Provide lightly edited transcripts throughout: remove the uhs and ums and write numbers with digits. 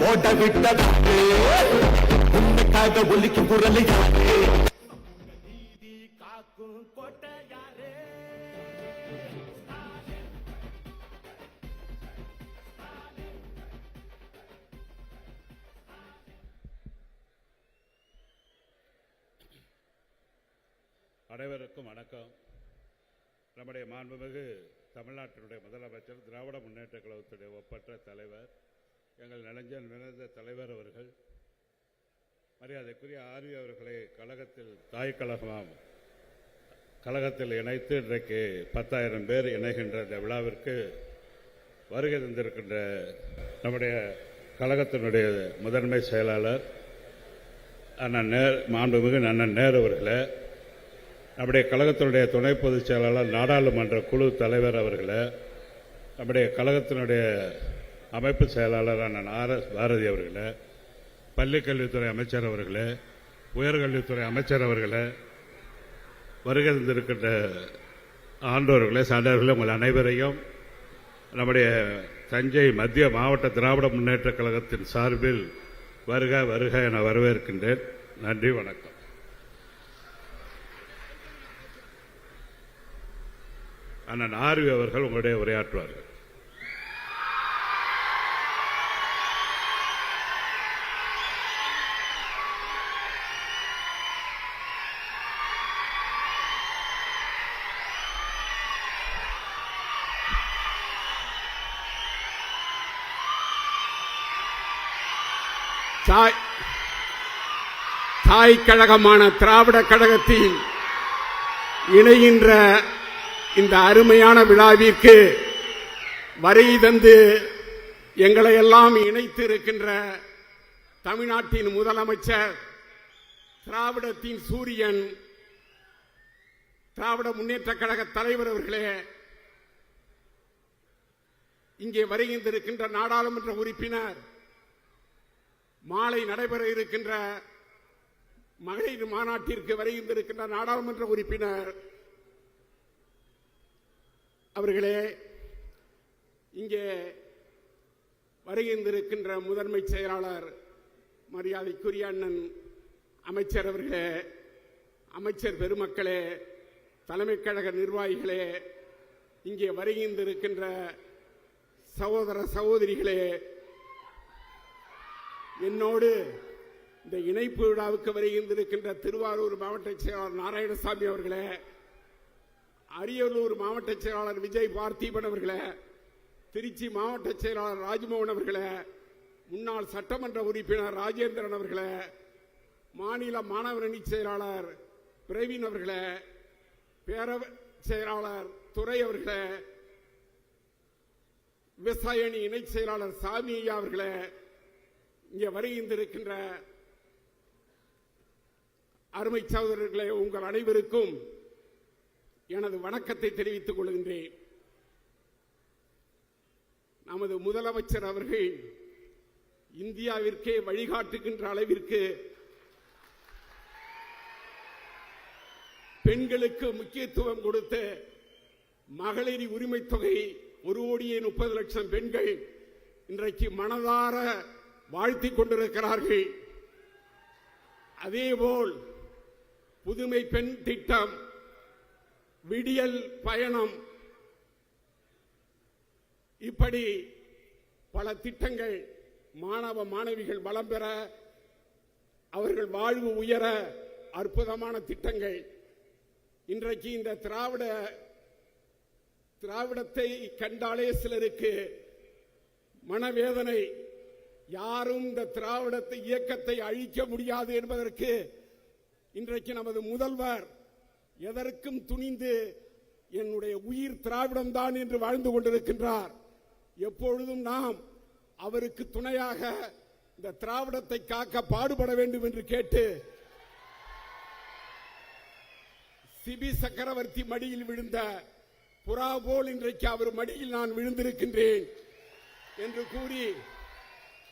ஓட விட்டதாரு உன்னைக்காக ஒலிக்கும் குரல் யாரு நீதி காக்கும் கோட்டை யாரு அனைவருக்கும் வணக்கம். நம்முடைய மாண்புமிகு தமிழ்நாட்டினுடைய முதலமைச்சர், திராவிட முன்னேற்ற கழகத்துடைய ஒப்பற்ற தலைவர், எங்கள் நெஞ்சம் நிறைந்த தலைவர் அவர்கள், மரியாதைக்குரிய ஆர்வி அவர்களை கழகத்தில் தாய் கழகத்தில் இணைத்து இன்றைக்கு 10,000 பேர் இணைகின்ற இந்த விழாவிற்கு வருகை தந்திருக்கின்ற நம்முடைய கழகத்தினுடைய முதன்மை செயலாளர் அண்ணன் மாண்புமிகு அண்ணன் நேரு அவர்களே, நம்முடைய கழகத்தினுடைய துணை பொதுச் செயலாளர், நாடாளுமன்ற குழு தலைவர் அவர்களே, நம்முடைய கழகத்தினுடைய அமைப்பு செயலாளர் அண்ணன் RS பாரதி அவர்களே, பள்ளிக்கல்வித்துறை அமைச்சர் அவர்களே, உயர்கல்வித்துறை அமைச்சர் அவர்களே, வருகை தந்திருக்கின்ற ஆண்டோர்களே, சான்றோர்களே, உங்கள் அனைவரையும் நம்முடைய தஞ்சை மத்திய மாவட்ட திராவிட முன்னேற்ற கழகத்தின் சார்பில் வருக வருக என வரவேற்கின்றேன். நன்றி, வணக்கம். அண்ணன் ஆர்வி அவர்கள் உங்களுடைய உரையாற்றுவார்கள். தாய் கழகமான திராவிட கழகத்தில் இணைகின்ற இந்த அருமையான விழாவிற்கு வருகை தந்து எங்களை எல்லாம் இணைத்து இருக்கின்ற தமிழ்நாட்டின் முதலமைச்சர், திராவிடத்தின் சூரியன், திராவிட முன்னேற்ற கழக தலைவர் அவர்களே, இங்கே வருகின்றிருக்கின்ற நாடாளுமன்ற உறுப்பினர், மாலை நடைபெற இருக்கின்ற மகளிர் மாநாட்டிற்கு வருகின்றிருக்கின்ற நாடாளுமன்ற உறுப்பினர் அவர்களே, இங்கே வருகின்றிருக்கின்ற முதன்மை செயலாளர் மரியாதைக்குரிய அண்ணன் அமைச்சர் அவர்களே, அமைச்சர் பெருமக்களே, தலைமை கழக நிர்வாகிகளே, இங்கே வருகின்றிருக்கின்ற சகோதர சகோதரிகளே, என்னோடு இந்த இணைப்பு விழாவுக்கு வருகின்றிருக்கின்ற திருவாரூர் மாவட்ட செயலாளர் நாராயணசாமி அவர்களே, அரியலூர் மாவட்ட செயலாளர் விஜய் பார்த்திபன் அவர்களே, திருச்சி மாவட்ட செயலாளர் ராஜ்மோகன் அவர்களே, முன்னாள் சட்டமன்ற உறுப்பினர் ராஜேந்திரன் அவர்களே, மாநில மாணவர் அணி செயலாளர் பிரவீன் அவர்களே, பேரவை செயலாளர் துரை அவர்களே, விவசாய அணி இணை செயலாளர் சாமி ஐயா அவர்களே, இங்கே வருகின்றிருக்கின்ற அருமை சகோதரர்களே, உங்கள் அனைவருக்கும் எனது வணக்கத்தை தெரிவித்துக் கொள்கின்றேன். நமது முதலமைச்சர் அவர்கள் இந்தியாவிற்கே வழிகாட்டுகின்ற அளவிற்கு பெண்களுக்கு முக்கியத்துவம் கொடுத்து மகளிர் உரிமை தொகை 1,30,00,000 பெண்கள் இன்றைக்கு மனதார வாழ்த்திக் கொண்டிருக்கிறார்கள். அதேபோல் புதுமை பெண் திட்டம், விடியல் பயணம், இப்படி பல திட்டங்கள் மாணவ மாணவிகள் வளம் பெற, அவர்கள் வாழ்வு உயர அற்புதமான திட்டங்கள். இன்றைக்கு இந்த திராவிடத்தை கண்டாலே சிலருக்கு மனவேதனை. யாரும் இந்த திராவிடத்தை இயக்கத்தை அழிக்க முடியாது என்பதற்கு இன்றைக்கு நமது முதல்வர் எதற்கும் துணிந்து என்னுடைய உயிர் திராவிடம் தான் என்று வாழ்ந்து கொண்டிருக்கின்றார். எப்பொழுதும் நாம் அவருக்கு துணையாக இந்த திராவிடத்தை காக்க பாடுபட வேண்டும் என்று கேட்டு, சிபி சக்கரவர்த்தி மடியில் விழுந்த புறா போல் இன்றைக்கு அவர் மடியில் நான் விழுந்திருக்கின்றேன் என்று கூறி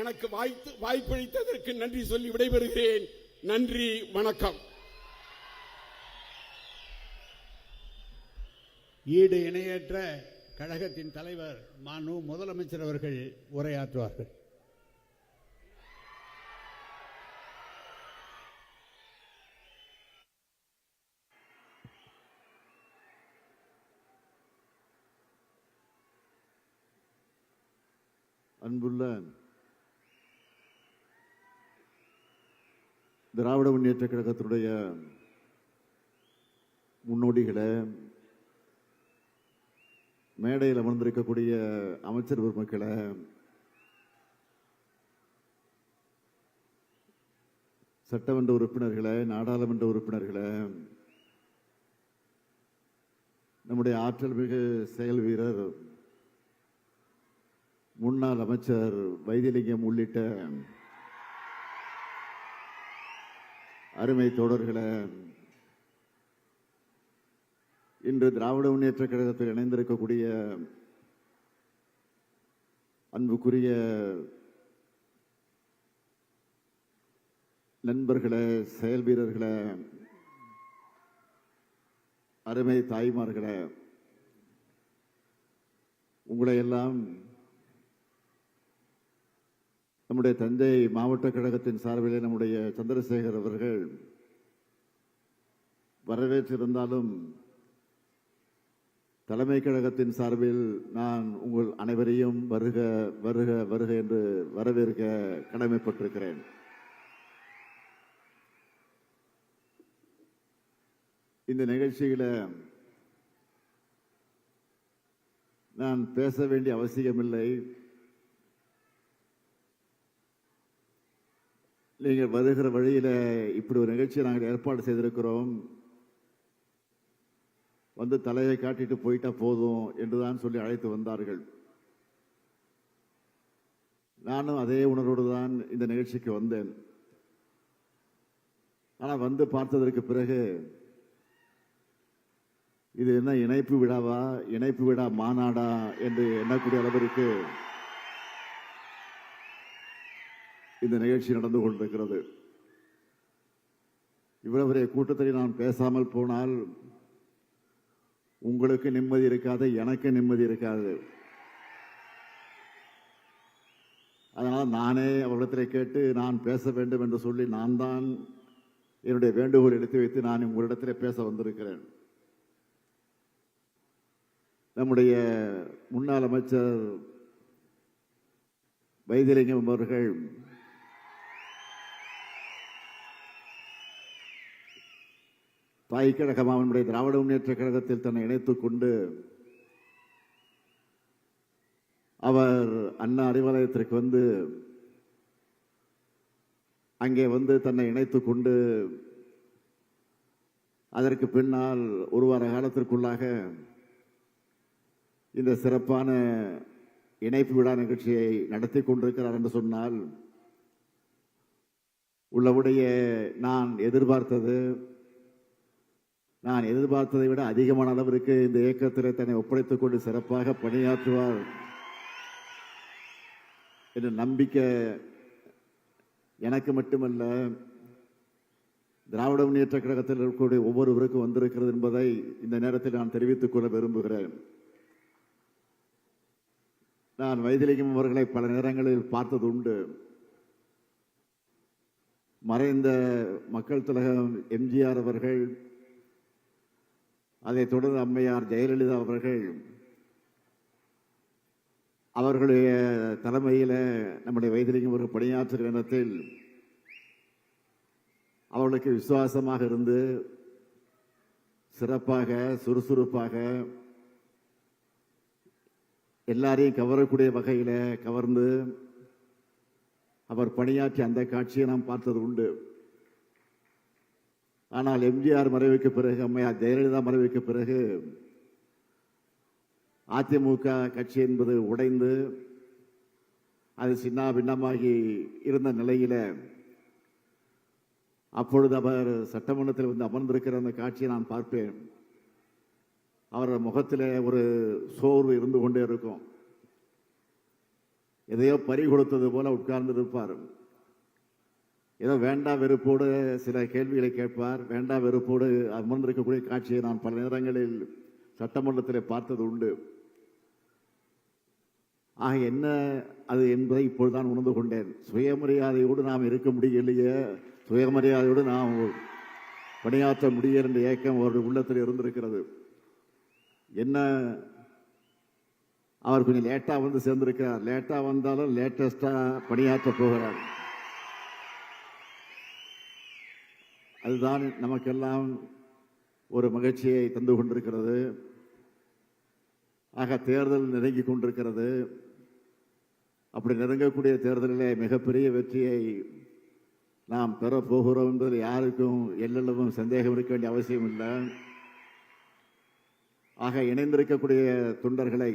எனக்கு வாய்ப்பளித்ததற்கு நன்றி சொல்லி விடைபெறுகிறேன். நன்றி, வணக்கம். ஈடு இணையற்ற கழகத்தின் தலைவர் மாண்பு முதலமைச்சர் அவர்கள் உரையாற்றுவார்கள். அன்புள்ள திராவிட முன்னேற்ற கழகத்தினுடைய முன்னோடிகளை, மேடையில் அமர்ந்திருக்கக்கூடிய அமைச்சர் பெருமக்களை, சட்டமன்ற உறுப்பினர்களை, நாடாளுமன்ற உறுப்பினர்களை, நம்முடைய ஆற்றல் மிகு செயல் வீரர் முன்னாள் அமைச்சர் வைத்திலிங்கம் உள்ளிட்ட அருமை தோழர்களே, இன்று திராவிட முன்னேற்ற கழகத்தில் இணைந்திருக்கக்கூடிய அன்புக்குரிய நண்பர்களே, செயல் வீரர்களே, அருமை தாய்மார்களே, உங்களை எல்லாம் நம்முடைய தஞ்சை மாவட்ட கழகத்தின் சார்பிலே நம்முடைய சந்திரசேகர் அவர்கள் வரவேற்றிருந்தாலும், தலைமை கழகத்தின் சார்பில் நான் உங்கள் அனைவரையும் வருக வருக வருக என்று வரவேற்க கடமைப்பட்டிருக்கிறேன். இந்த நிகழ்ச்சியில நான் பேச வேண்டிய அவசியமில்லை. நீங்கள் வருகிற வழியில இப்படி ஒரு நிகழ்ச்சியை நாங்கள் ஏற்பாடு செய்திருக்கிறோம், வந்து தலையை காட்டிட்டு போயிட்டா போதும் என்றுதான் சொல்லி அழைத்து வந்தார்கள். நானும் அதே உணர்வோடு தான் இந்த நிகழ்ச்சிக்கு வந்தேன். ஆனால் வந்து பார்த்ததற்கு பிறகு இது என்ன இணைப்பு விழாவா, இணைப்பு விழா மாநாடா என்று எண்ணக்கூடிய அளவிற்கு இந்த நிகழ்ச்சி நடந்து கொண்டிருக்கிறது. இவ்வளவு பெரிய கூட்டத்தில் நான் பேசாமல் போனால் உங்களுக்கு நிம்மதி இருக்காது, எனக்கு நிம்மதி இருக்காது. அதனால் நானே அவரிடத்தில் கேட்டு நான் பேச வேண்டும் என்று சொல்லி நான் தான் என்னுடைய வேண்டுகோள் எடுத்து வைத்து நான் உங்களிடத்தில் பேச வந்திருக்கிறேன். நம்முடைய முன்னாள் அமைச்சர் வைத்திலிங்கம் அவர்கள் தாய் கழகம் அவனுடைய திராவிட முன்னேற்ற கழகத்தில் தன்னை இணைத்துக் கொண்டு அவர் அண்ணா அறிவாலயத்திற்கு வந்து அங்கே வந்து தன்னை இணைத்துக் கொண்டு அதற்கு பின்னால் ஒரு வார காலத்திற்குள்ளாக இந்த சிறப்பான இணைப்பு விழா நிகழ்ச்சியை நடத்தி கொண்டிருக்கிறார் என்று சொன்னால், உள்ளபடியே நான் எதிர்பார்த்ததை விட அதிகமான அளவிற்கு இந்த இயக்கத்தில் தன்னை ஒப்படைத்துக் கொண்டு சிறப்பாக பணியாற்றுவார் என்ற நம்பிக்கை எனக்கு மட்டுமல்ல, திராவிட முன்னேற்ற கழகத்தில் இருக்கக்கூடிய ஒவ்வொருவருக்கும் வந்திருக்கிறது என்பதை இந்த நேரத்தில் நான் தெரிவித்துக் கொள்ள விரும்புகிறேன். நான் வைத்திலிங்கம் அவர்களை பல நேரங்களில் பார்த்தது உண்டு. மறைந்த மக்கள் திலகம் எம்ஜிஆர் அவர்கள், அதைத் தொடர்ந்து அம்மையார் ஜெயலலிதா அவர்களுடைய தலைமையில் நம்முடைய வைத்திலிங்கம் அவர்கள் பணியாற்றுகிற நேரத்தில் அவர்களுக்கு விசுவாசமாக இருந்து சிறப்பாக சுறுசுறுப்பாக எல்லாரையும் கவரக்கூடிய வகையில் கவர்ந்து அவர் பணியாற்றிய அந்த காட்சியை நாம் பார்த்தது உண்டு. ஆனால் எம்ஜிஆர் மறைவுக்கு பிறகு, அம்மையார் ஜெயலலிதா மறைவுக்கு பிறகு அதிமுக கட்சி என்பது உடைந்து அது சின்ன பின்னமாகி இருந்த நிலையில அப்பொழுது அவர் சட்டமன்றத்தில் வந்து அமர்ந்திருக்கிற அந்த காட்சியை நான் பார்ப்பேன். அவர் முகத்தில் ஒரு சோர்வு இருந்து கொண்டே இருக்கும். எதையோ பறி கொடுத்தது போல உட்கார்ந்து இருப்பார். ஏதோ வேண்டா வெறுப்போடு சில கேள்விகளை கேட்பார். வேண்டா வெறுப்போடு அமர்ந்திருக்கக்கூடிய காட்சியை நான் பல நேரங்களில் சட்டமன்றத்தில் பார்த்தது உண்டு. ஆக என்ன அது என்பதை இப்பொழுதுதான் உணர்ந்து கொண்டேன். சுயமரியாதையோடு நாம் இருக்க முடியலையே, சுயமரியாதையோடு நாம் பணியாற்ற முடியும் என்ற ஏக்கம் அவருடைய உள்ளத்தில் இருந்திருக்கிறது. என்ன அவர் கொஞ்சம் லேட்டா வந்து சேர்ந்திருக்கிறார். லேட்டா வந்தாலும் லேட்டஸ்டா பணியாற்ற போகிறார். அதுதான் நமக்கெல்லாம் ஒரு மகிழ்ச்சியை தந்து கொண்டிருக்கிறது. ஆக தேர்தல் நெருங்கிக் கொண்டிருக்கிறது. அப்படி நெருங்கக்கூடிய தேர்தலிலே மிகப்பெரிய வெற்றியை நாம் பெறப் போகிறோம் என்பதில் யாருக்கும் எல்லளவும் சந்தேகம் இருக்க வேண்டிய அவசியம் இல்லை. ஆக இணைந்திருக்கக்கூடிய தொண்டர்களை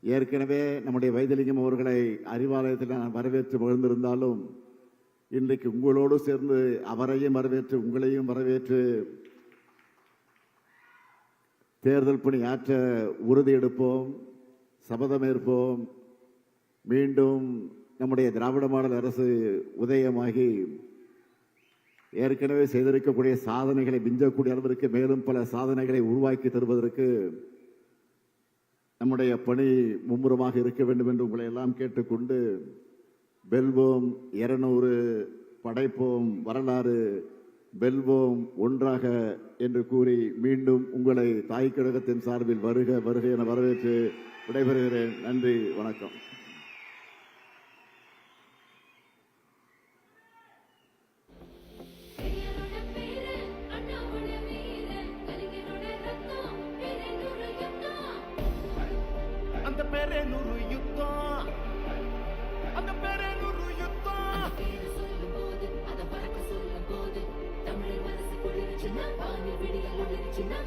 ஏற்கனவே நம்முடைய வைத்திலிங்கம் அவர்களை அறிவாலயத்தில் நான் வரவேற்று மகிழ்ந்திருந்தாலும் இன்றைக்கு உங்களோடு சேர்ந்து அவரையும் வரவேற்று உங்களையும் வரவேற்று தேர்தல் பணி ஆற்ற உறுதி எடுப்போம், சபதமேற்போம். மீண்டும் நம்முடைய திராவிட மாடல் அரசு உதயமாகி ஏற்கனவே செய்திருக்கக்கூடிய சாதனைகளை மிஞ்சக்கூடிய அளவிற்கு மேலும் பல சாதனைகளை உருவாக்கி தருவதற்கு நம்முடைய பணி மும்முரமாக இருக்க வேண்டும் என்று உங்களை எல்லாம் கேட்டுக்கொண்டு, வெல்வோம் 200, படைப்போம் வரலாறு, வெல்வோம் ஒன்றாக என்று கூறி மீண்டும் உங்களை தாய் கழகத்தின் சார்பில் வருக வருக என வரவேற்று விடைபெறுகிறேன். நன்றி, வணக்கம். அந்த பேரே 100 யுத்தம், அந்த பேரே 100 யுத்தம். சொல்லும் போது அதை மறக்க சொல்லும் போது தமிழர் மனசு குளிர்ச்சின்னா வானில் விடியல் ஒளிர்ச்சின்னா